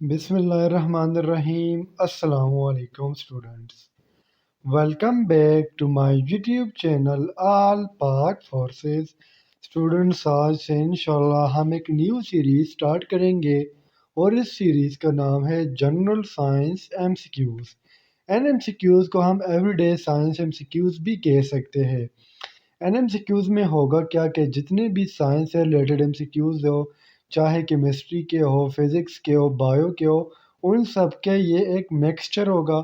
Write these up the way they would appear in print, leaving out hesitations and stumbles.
बिस्मिल्लाहिर्रहमानिर्रहीम। अस्सलामुअलैकुम students, welcome back to my YouTube channel all Pak forces. Students, आज से इंशाल्लाह हम एक न्यू सीरीज़ स्टार्ट करेंगे और इस सीरीज़ का नाम है जनरल साइंस एमसीक्यूज़। एमसीक्यूज़ को हम एवरीडे साइंस एमसीक्यूज़ भी कह सकते हैं। एमसीक्यूज़ में होगा क्या कि जितने भी साइंस से रिलेटेड एमसीक्यूज़ हो, चाहे केमिस्ट्री के हो, फिज़िक्स के हो, बायो के हो, उन सब के ये एक मिक्सचर होगा।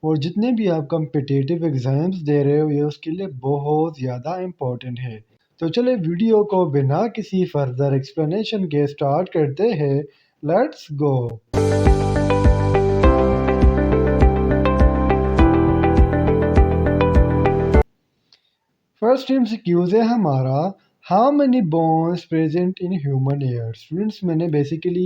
और जितने भी आप कम्पिटिटिव एग्ज़ाम्स दे रहे हो, ये उसके लिए बहुत ज़्यादा इम्पोर्टेंट है। तो चले वीडियो को बिना किसी फर्दर एक्सप्लेनेशन के स्टार्ट करते हैं। Let's go. फर्स्ट एमसीक्यूज़ है हमारा, how many bones present in human air. Students, मैंने बेसिकली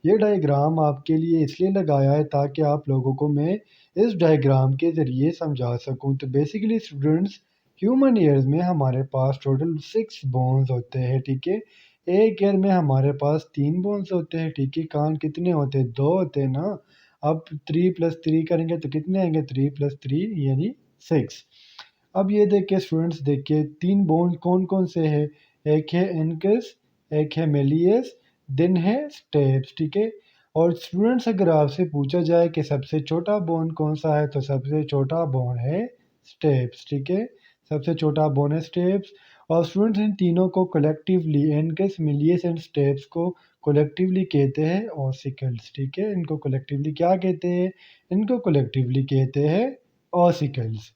ये डायग्राम आपके लिए इसलिए लगाया है ताकि आप लोगों को मैं इस डायग्राम के ज़रिए समझा सकूं। तो बेसिकली स्टूडेंट्स, ह्यूमन एयर्स में हमारे पास टोटल 6 बोन्स होते हैं, ठीक है। एक एयर में हमारे पास 3 बोन्स होते हैं, ठीक है। कान कितने होते हैं? 2 होते हैं ना। अब 3 + 3 करेंगे तो कितने आएंगे? 3 + 3 यानी 6। अब ये देखिए स्टूडेंट्स, देखिए 3 बोन कौन कौन से हैं। एक है इनकस, एक है मेलियस, देन है स्टेप्स, ठीक है। और स्टूडेंट्स, अगर आपसे पूछा जाए कि सबसे छोटा बोन कौन सा है, तो सबसे छोटा बोन है स्टेप्स, ठीक है। सबसे छोटा बोन है स्टेप्स। और स्टूडेंट्स, इन तीनों को collectively, incus, Milius and steps को कलेक्टिवली कहते हैं ऑसिकल्स, ठीक है। इनको कलेक्टिवली क्या कहते हैं? इनको कलेक्टिवली कहते हैं ऑसिकल्स।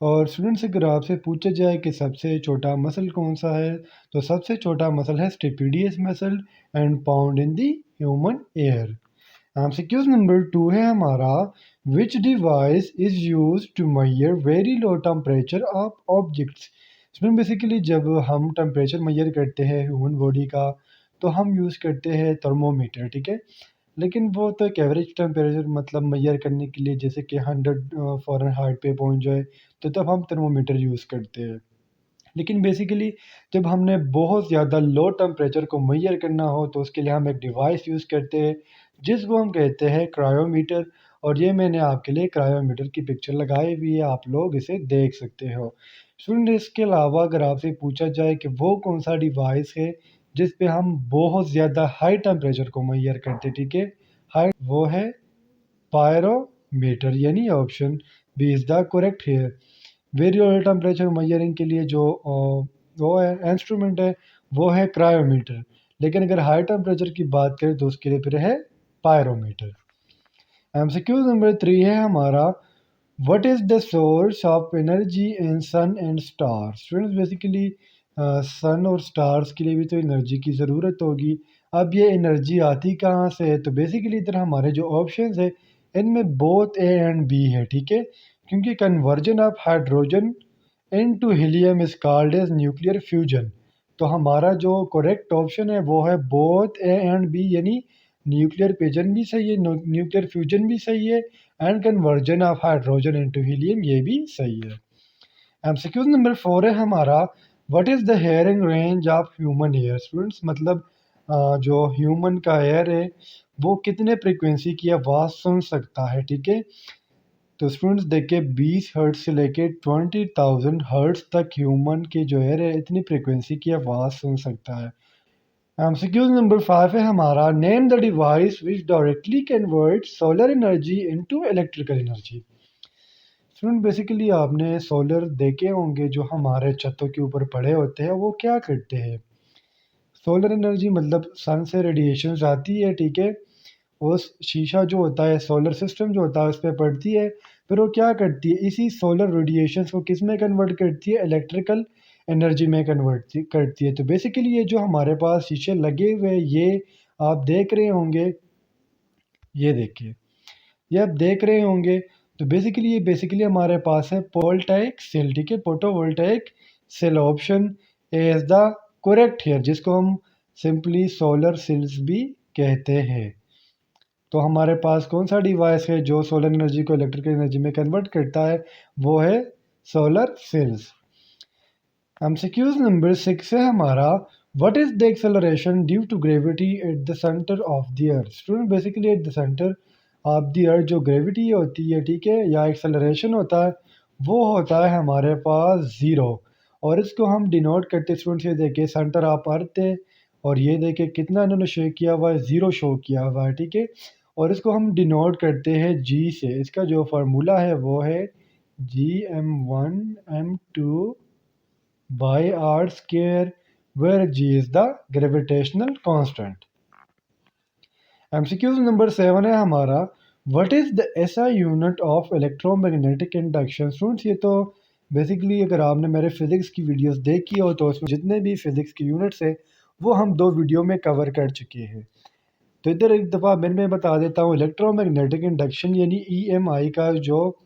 और स्टूडेंट्स, अगर आपसे पूछा जाए कि सबसे छोटा मसल कौन सा है, तो सबसे छोटा मसल है stapedius muscle and found in the human ear. MCQs number 2 है हमारा, which device is use to measure very low temperature of objects. इसमें बेसिकली जब हम टेम्परेचर मेजर करते हैं ह्यूमन बॉडी का, तो हम यूज़ करते हैं थर्मोमीटर, ठीक है। लेकिन वो तो एक एवरेज टेम्परेचर मतलब मेजर करने के लिए, जैसे कि 100 फ़ारेनहाइट पे पहुंच जाए, तो तब हम थर्मोमीटर यूज़ करते हैं। लेकिन बेसिकली जब हमने बहुत ज़्यादा लो टेम्परेचर को मेजर करना हो, तो उसके लिए हम एक डिवाइस यूज़ करते हैं जिसको हम कहते हैं क्रायोमीटर। और ये मैंने आपके लिए क्रायोमीटर की पिक्चर लगाई हुई है, आप लोग इसे देख सकते हो। स्टूडेंट, इसके अलावा अगर आपसे पूछा जाए कि वो कौन सा डिवाइस है जिस पे हम बहुत ज़्यादा हाई टेम्परेचर को मेजर करते, ठीक है, हाई, वो है पायरोमीटर, यानी option B is the correct here. Very low temperature measuring के लिए जो वो है इंस्ट्रूमेंट है, वो है क्रायोमीटर। लेकिन अगर हाई टेम्परेचर की बात करें तो उसके लिए फिर है पायरोमीटर। एमसीक्यू नंबर 3 है हमारा, what is the source of energy in sun and stars. Students, basically sun और स्टार्स के लिए भी तो एनर्जी की ज़रूरत होगी। अब ये एनर्जी आती कहाँ से है? तो बेसिकली इधर हमारे जो ऑप्शंस है, इनमें बोथ ए एंड बी है, ठीक है। क्योंकि conversion of hydrogen into helium is called as nuclear fusion. तो हमारा जो करेक्ट ऑप्शन है वो है बोथ ए एंड बी, यानी न्यूक्लियर फिजन भी सही है, न्यूक्लियर फ्यूजन भी सही है, and conversion of hydrogen into helium ये भी सही है। एमसीक्यूज नंबर 4 है हमारा, what is the hearing range of human air. Students, मतलब जो ह्यूमन का एयर है वो कितने फ्रिक्वेंसी की आवाज़ सुन सकता है, ठीक है। तो स्टूडेंट्स देखिए, 20 हर्ट्ज से लेके 20,000 हर्ट्ज तक ह्यूमन की जो एयर है इतनी फ्रिक्वेंसी की आवाज़ सुन सकता है। एमसीक्यूज नंबर 5 है हमारा, name the device which directly convert solar energy into electrical energy. Student, basically आपने सोलर देखे होंगे जो हमारे छतों के ऊपर पड़े होते हैं, वो क्या करते हैं? सोलर एनर्जी मतलब सन से रेडिएशंस आती है, ठीक है। उस शीशा जो होता है, सोलर सिस्टम जो होता है, उस पे पड़ती है। फिर वो क्या करती है, इसी सोलर रेडिएशंस को किस में कन्वर्ट करती है? इलेक्ट्रिकल एनर्जी में कन्वर्ट करती है। तो बेसिकली ये जो हमारे पास शीशे लगे हुए हैं, ये आप देख रहे होंगे, ये देखिए, ये आप देख रहे होंगे। तो बेसिकली हमारे पास है वोल्टाइक सेल, ठीक है, photovoltaic cell. Option A is the correct here, जिसको हम सिंपली सोलर सेल्स भी कहते हैं। तो हमारे पास कौन सा डिवाइस है जो सोलर एनर्जी को इलेक्ट्रिकल एनर्जी में कन्वर्ट करता है? वो है सोलर सेल्स। एमसीक्यूज नंबर 6 है हमारा, What is the acceleration due to gravity at the center of the earth? Student, basically at the center of the earth जो gravity होती है, ठीक है, या acceleration होता है, वो होता है हमारे पास ज़ीरो। और इसको हम डिनोट करते हैं स्टूडेंट्स, ये देखिए सेंटर ऑफ अर्थ है, और ये देखिए कितना इन्होंने शो किया हुआ है, ज़ीरो शो किया हुआ है, ठीक है। और इसको हम डिनोट करते हैं जी से। इसका जो फार्मूला है वो है Gm1m2 by r square, where g is the gravitational constant. MCQ number 7 है हमारा, what is the SI unit of electromagnetic induction. Students, ये तो बेसिकली अगर आपने मेरे फिज़िक्स की वीडियोस देखी हो तो उसमें जितने भी फिज़िक्स की यूनिट्स है वो हम 2 वीडियो में कवर कर चुके हैं। तो इधर एक दफ़ा मैं बता देता हूँ, इलेक्ट्रोमैग्नेटिक इंडक्शन यानी EMI का जो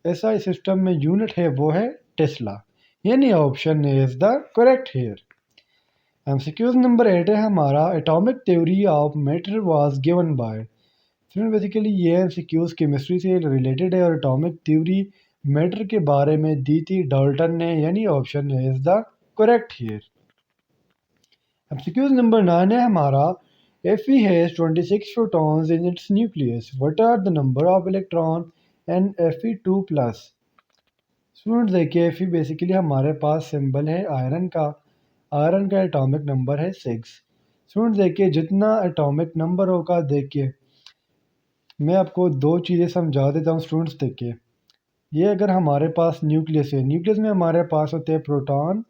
SI सिस्टम में यूनिट है वो है टेस्ला, यानी option A is the correct here. MCQ number 8 है हमारा, atomic theory of matter was given by. Friend, basically ये MCQs केमिस्ट्री से रिलेटेड है और एटॉमिक थ्योरी मैटर के बारे में दी थी डाल्टन ने, यानी option A is the correct here. MCQ number 9 है हमारा, Fe has 26 protons in its nucleus. What are the number of electron and Fe2 plus? Student देखिए, Fe बेसिकली हमारे पास सिंबल है आयरन का। आयरन का एटॉमिक नंबर है 6। Student देखिए, जितना एटॉमिक नंबर होगा, देखिए मैं आपको 2 चीज़ें समझा देता हूँ। स्टूडेंट्स देखिए, ये अगर हमारे पास न्यूक्लियस है, न्यूक्लियस में हमारे पास होते हैं प्रोटॉन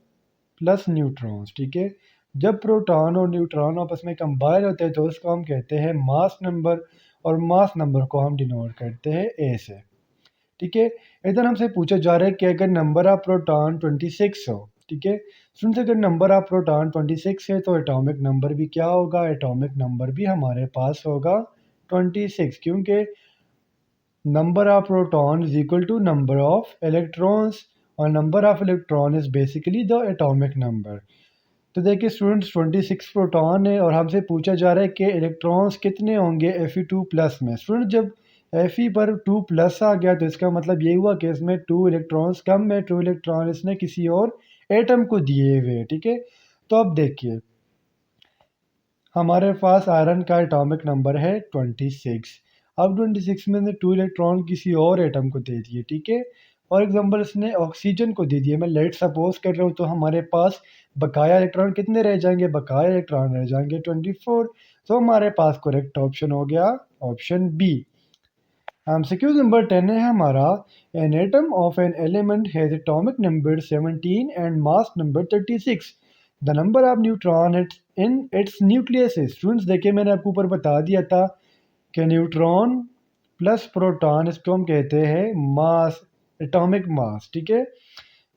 प्लस न्यूट्रॉन्स, ठीक है। जब प्रोटॉन और न्यूट्रॉन आपस में कंबाइन होते हैं तो उसको हम कहते हैं मास नंबर, और मास नंबर को हम डिनोट करते हैं ए से, ठीक है। इधर हमसे पूछा जा रहा है कि अगर नंबर ऑफ प्रोटॉन 26 हो, ठीक है। सुन से, अगर नंबर ऑफ प्रोटॉन 26 है तो एटॉमिक नंबर भी क्या होगा, एटॉमिक नंबर भी हमारे पास होगा 26, क्योंकि number of proton is equal to number of electrons, और number of electron is basically the atomic number. तो देखिए स्टूडेंट्स, 26 प्रोटॉन है और हमसे पूछा जा रहा है कि इलेक्ट्रॉन्स कितने होंगे Fe2 प्लस में। स्टूडेंट, जब Fe पर 2 प्लस आ गया तो इसका मतलब ये हुआ कि इसमें 2 इलेक्ट्रॉन्स कम है, 2 इलेक्ट्रॉन इसने किसी और एटम को दिए हुए, ठीक है। तो अब देखिए, हमारे पास आयरन का एटॉमिक नंबर है 26। अब 26 में से 2 इलेक्ट्रॉन किसी और एटम को दे दिए, ठीक है। फॉर एग्जांपल इसने ऑक्सीजन को दे दिए, मैं लेट सपोज कर रहा हूँ, तो हमारे पास बकाया इलेक्ट्रॉन कितने रह जाएंगे, बकाया इलेक्ट्रॉन रह जाएंगे 24। तो हमारे पास करेक्ट ऑप्शन हो गया ऑप्शन बी। MCQ नंबर 10 है हमारा, an atom of an element has atomic number 17 and mass number 36। The number of neutron in its nucleus is. Students देखिए, मैंने आपको ऊपर बता दिया था कि न्यूट्रॉन प्लस प्रोटॉन, इसको हम कहते हैं मास, एटॉमिक मास, ठीक है।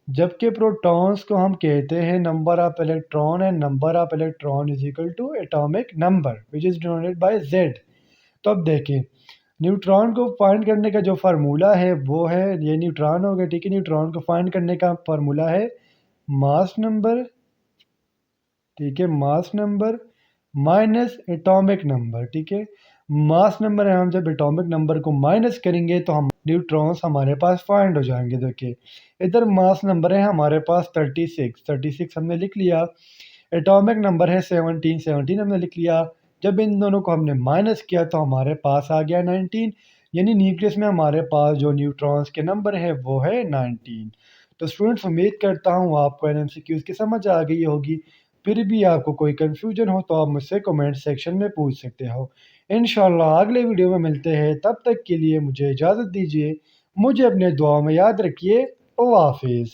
जबकि प्रोटॉन्स को हम कहते हैं number of electron, and number of electron is equal to atomic number which is denoted by Z। तो अब देखें, न्यूट्रॉन को फाइंड करने का जो फार्मूला है वो है, ये न्यूट्रॉन हो गया, ठीक है। न्यूट्रॉन को फाइंड करने का फार्मूला है मास नंबर, ठीक है, mass number minus atomic number, ठीक है। मास नंबर है, हम जब एटॉमिक नंबर को माइनस करेंगे तो हम न्यूट्रॉन्स हमारे पास फाइंड हो जाएंगे। देखिए, इधर मास नंबर है हमारे पास 36 हमने लिख लिया, एटॉमिक नंबर है 17 हमने लिख लिया। जब इन दोनों को हमने माइनस किया तो हमारे पास आ गया 19, यानी न्यूक्लियस में हमारे पास जो न्यूट्रॉन्स के नंबर है वो है 19। तो स्टूडेंट्स, उम्मीद करता हूँ आपको NMCQs की समझ आ गई होगी। फिर भी आपको कोई कन्फ्यूजन हो तो आप मुझसे कमेंट सेक्शन में पूछ सकते हो। इंशाल्लाह अगले वीडियो में मिलते हैं, तब तक के लिए मुझे इजाज़त दीजिए। मुझे अपने दुआ में याद रखिए। अल्लाह हाफिज़।